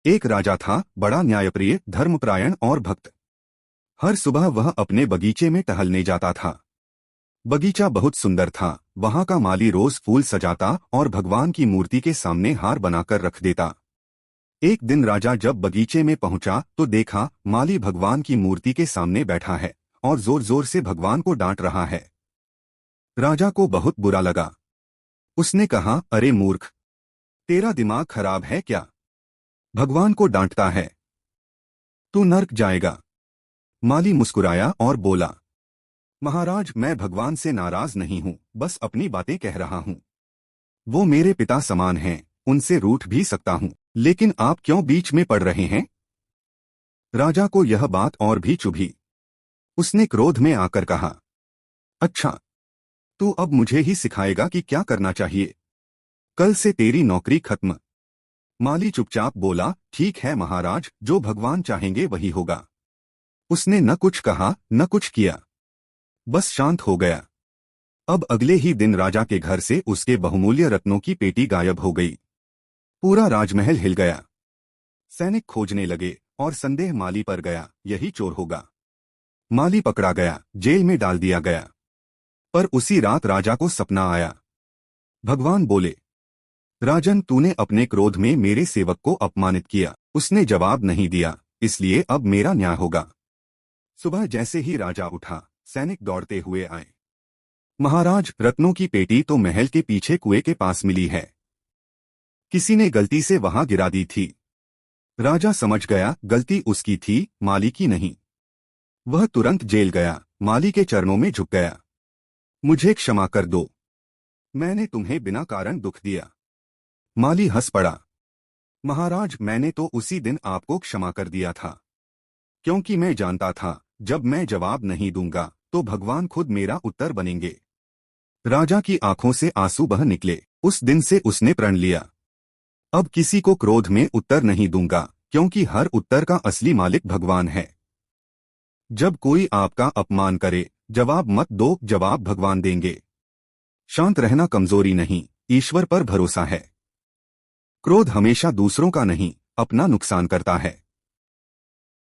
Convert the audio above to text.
एक राजा था, बड़ा न्यायप्रिय, धर्मपरायण और भक्त। हर सुबह वह अपने बगीचे में टहलने जाता था। बगीचा बहुत सुंदर था। वहां का माली रोज फूल सजाता और भगवान की मूर्ति के सामने हार बनाकर रख देता। एक दिन राजा जब बगीचे में पहुंचा तो देखा माली भगवान की मूर्ति के सामने बैठा है और जोर जोर से भगवान को डांट रहा है। राजा को बहुत बुरा लगा। उसने कहा, अरे मूर्ख, तेरा दिमाग खराब है क्या? भगवान को डांटता है, तू नर्क जाएगा। माली मुस्कुराया और बोला, महाराज, मैं भगवान से नाराज नहीं हूं, बस अपनी बातें कह रहा हूं। वो मेरे पिता समान हैं, उनसे रूठ भी सकता हूं, लेकिन आप क्यों बीच में पड़ रहे हैं? राजा को यह बात और भी चुभी। उसने क्रोध में आकर कहा, अच्छा, तू अब मुझे ही सिखाएगा कि क्या करना चाहिए? कल से तेरी नौकरी खत्म। माली चुपचाप बोला, ठीक है महाराज, जो भगवान चाहेंगे वही होगा। उसने न कुछ कहा न कुछ किया, बस शांत हो गया। अब अगले ही दिन राजा के घर से उसके बहुमूल्य रत्नों की पेटी गायब हो गई। पूरा राजमहल हिल गया। सैनिक खोजने लगे और संदेह माली पर गया, यही चोर होगा। माली पकड़ा गया, जेल में डाल दिया गया। पर उसी रात राजा को सपना आया। भगवान बोले, राजन, तूने अपने क्रोध में मेरे सेवक को अपमानित किया। उसने जवाब नहीं दिया, इसलिए अब मेरा न्याय होगा। सुबह जैसे ही राजा उठा, सैनिक दौड़ते हुए आए। महाराज, रत्नों की पेटी तो महल के पीछे कुएं के पास मिली है। किसी ने गलती से वहां गिरा दी थी। राजा समझ गया गलती उसकी थी, माली की नहीं। वह तुरंत जेल गया, माली के चरणों में झुक गया। मुझे क्षमा कर दो, मैंने तुम्हें बिना कारण दुख दिया। माली हंस पड़ा। महाराज, मैंने तो उसी दिन आपको क्षमा कर दिया था, क्योंकि मैं जानता था जब मैं जवाब नहीं दूंगा तो भगवान खुद मेरा उत्तर बनेंगे। राजा की आंखों से आंसू बह निकले। उस दिन से उसने प्रण लिया, अब किसी को क्रोध में उत्तर नहीं दूंगा, क्योंकि हर उत्तर का असली मालिक भगवान है। जब कोई आपका अपमान करे, जवाब मत दो, जवाब भगवान देंगे। शांत रहना कमजोरी नहीं, ईश्वर पर भरोसा है। क्रोध हमेशा दूसरों का नहीं, अपना नुकसान करता है।